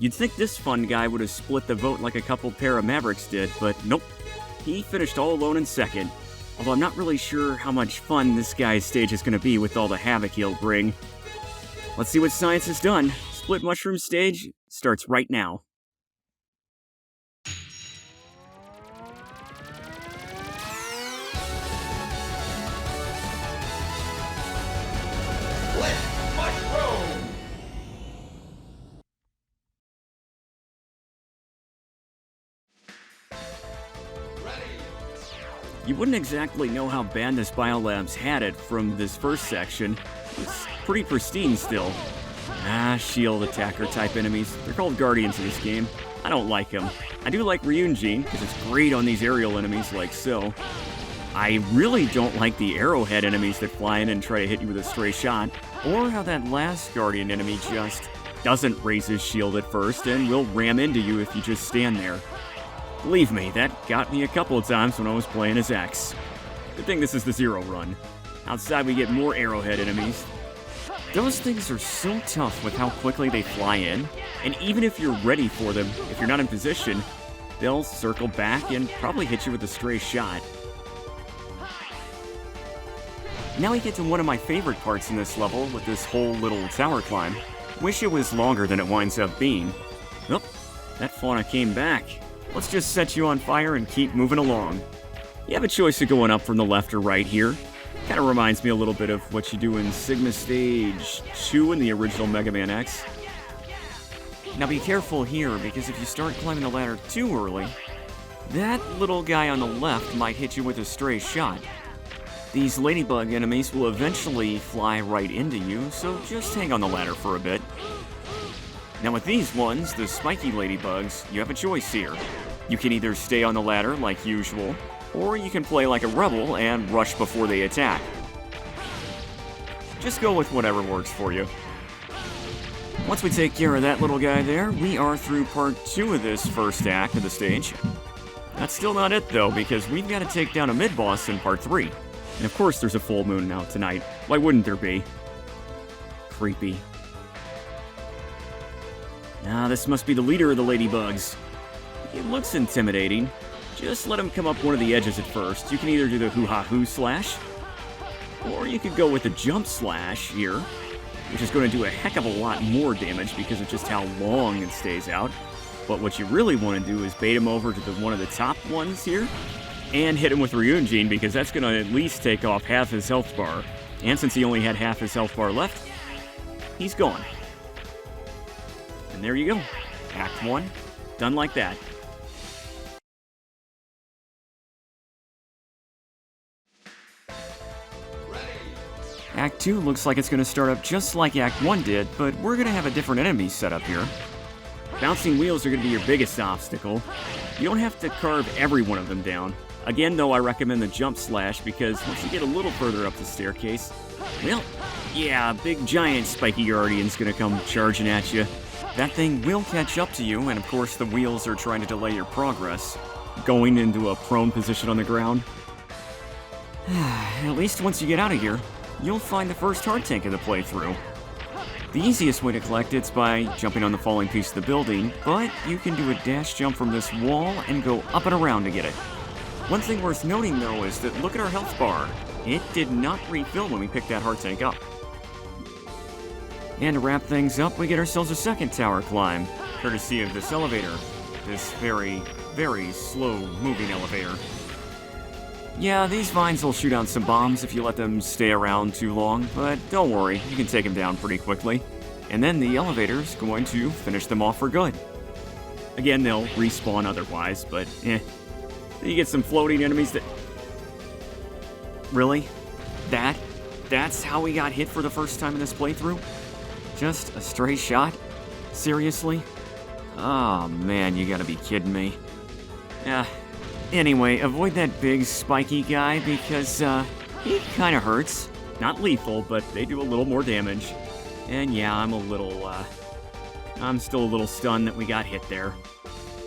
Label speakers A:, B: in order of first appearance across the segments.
A: You'd think this fun guy would have split the vote like a couple pair of Mavericks did, but nope. He finished all alone in second. Although I'm not really sure how much fun this guy's stage is going to be with all the havoc he'll bring. Let's see what science has done. Split Mushroom stage starts right now.
B: Split Mushroom!
A: You wouldn't exactly know how bad this Biolabs had it from this first section. It's pretty pristine still. Shield attacker type enemies. They're called Guardians in this game. I don't like them. I do like Ryunjin, because it's great on these aerial enemies like so. I really don't like the arrowhead enemies that fly in and try to hit you with a stray shot, or how that last Guardian enemy just doesn't raise his shield at first and will ram into you if you just stand there. Believe me, that got me a couple of times when I was playing as X. Good thing this is the Zero run. Outside we get more arrowhead enemies. Those things are so tough with how quickly they fly in, and even if you're ready for them, if you're not in position, they'll circle back and probably hit you with a stray shot. Now we get to one of my favorite parts in this level with this whole little tower climb. Wish it was longer than it winds up being. Oh, that fauna came back. Let's just set you on fire and keep moving along. You have a choice of going up from the left or right here. Kind of reminds me a little bit of what you do in Sigma Stage 2 in the original Mega Man X. Now be careful here, because if you start climbing the ladder too early, that little guy on the left might hit you with a stray shot. These ladybug enemies will eventually fly right into you, so just hang on the ladder for a bit. Now with these ones, the spiky ladybugs, you have a choice here. You can either stay on the ladder like usual, or you can play like a rebel and rush before they attack. Just go with whatever works for you. Once we take care of that little guy there, we are through part 2 of this first act of the stage. That's still not it though, because we've got to take down a mid-boss in part 3. And of course there's a full moon out tonight. Why wouldn't there be? Creepy. This must be the leader of the ladybugs. He looks intimidating. Just let him come up one of the edges at first. You can either do the hoo-ha-hoo slash, or you could go with the jump slash here, which is going to do a heck of a lot more damage because of just how long it stays out. But what you really want to do is bait him over to one of the top ones here, and hit him with Ryunjin, because that's going to at least take off half his health bar. And since he only had half his health bar left, he's gone. And there you go. Act 1, done like that. Act 2 looks like it's going to start up just like Act 1 did, but we're going to have a different enemy set up here. Bouncing wheels are going to be your biggest obstacle. You don't have to carve every one of them down. Again, though, I recommend the jump slash, because once you get a little further up the staircase, well, yeah, a big giant spiky guardian's going to come charging at you. That thing will catch up to you, and of course the wheels are trying to delay your progress, going into a prone position on the ground. At least once you get out of here, you'll find the first heart tank of the playthrough. The easiest way to collect it's by jumping on the falling piece of the building, but you can do a dash jump from this wall and go up and around to get it. One thing worth noting though is that look at our health bar. It did not refill when we picked that heart tank up. And to wrap things up, we get ourselves a second tower climb, courtesy of this elevator. This very, very slow moving elevator. Yeah, these vines will shoot out some bombs if you let them stay around too long, but don't worry, you can take them down pretty quickly. And then the elevator's going to finish them off for good. Again, they'll respawn otherwise, but Then you get some floating enemies that... Really? That's how we got hit for the first time in this playthrough? Just a stray shot? Seriously? Oh man, you gotta be kidding me. Anyway, avoid that big spiky guy because, he kinda hurts. Not lethal, but they do a little more damage. And yeah, I'm still a little stunned that we got hit there.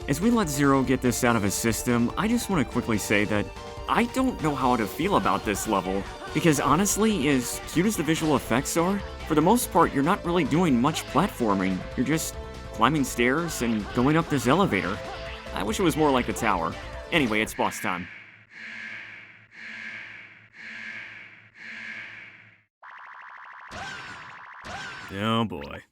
A: As we let Zero get this out of his system, I just want to quickly say that I don't know how to feel about this level, because honestly, as cute as the visual effects are, for the most part, you're not really doing much platforming. You're just climbing stairs and going up this elevator. I wish it was more like the tower. Anyway, it's boss time. Oh boy.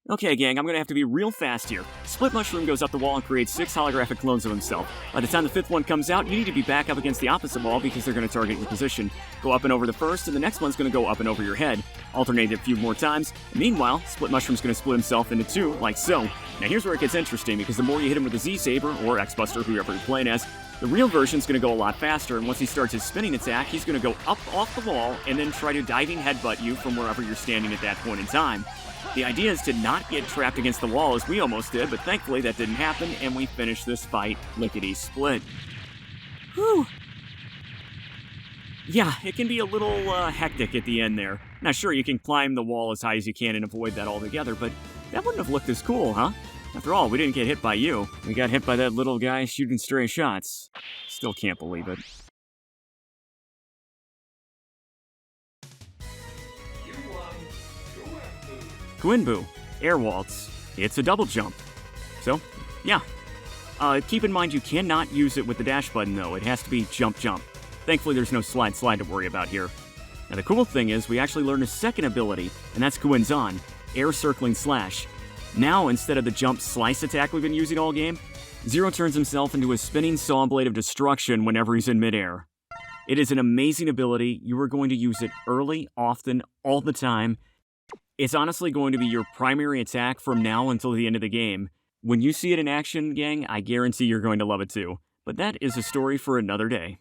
A: Okay, gang, I'm gonna have to be real fast here. Split Mushroom goes up the wall and creates 6 holographic clones of himself. By the time the 5th one comes out, you need to be back up against the opposite wall because they're gonna target your position. Go up and over the first, and the next one's gonna go up and over your head. Alternate it a few more times. Meanwhile, Split Mushroom's gonna split himself into 2, like so. Now here's where it gets interesting, because the more you hit him with the Z-Saber, or X-Buster, whoever you're playing as, the real version's gonna go a lot faster, and once he starts his spinning attack, he's gonna go up off the wall, and then try to diving headbutt you from wherever you're standing at that point in time. The idea is to not get trapped against the wall as we almost did, but thankfully that didn't happen, and we finished this fight lickety-split. Whew. Yeah, it can be a little hectic at the end there. Now sure, you can climb the wall as high as you can and avoid that altogether, but that wouldn't have looked as cool, huh? After all, we didn't get hit by you. We got hit by that little guy shooting stray shots. Still can't believe it. Kuuenbu, air waltz. It's a double jump. So, yeah. Keep in mind you cannot use it with the dash button though. It has to be jump jump. Thankfully there's no slide to worry about here. Now the cool thing is we actually learned a second ability, and that's Kuuenzan, air circling slash. Now instead of the jump slice attack we've been using all game, Zero turns himself into a spinning saw blade of destruction whenever he's in midair. It is an amazing ability. You are going to use it early, often, all the time. It's honestly going to be your primary attack from now until the end of the game. When you see it in action, gang, I guarantee you're going to love it too. But that is a story for another day.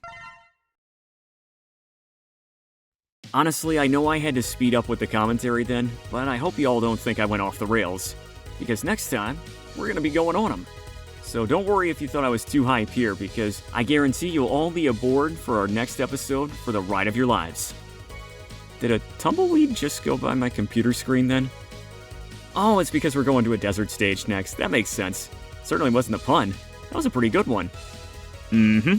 A: Honestly, I know I had to speed up with the commentary then, but I hope you all don't think I went off the rails. Because next time, we're going to be going on them. So don't worry if you thought I was too hype here, because I guarantee you'll all be aboard for our next episode for the ride of your lives. Did a tumbleweed just go by my computer screen then? Oh, it's because we're going to a desert stage next. That makes sense. Certainly wasn't a pun. That was a pretty good one. Mm-hmm.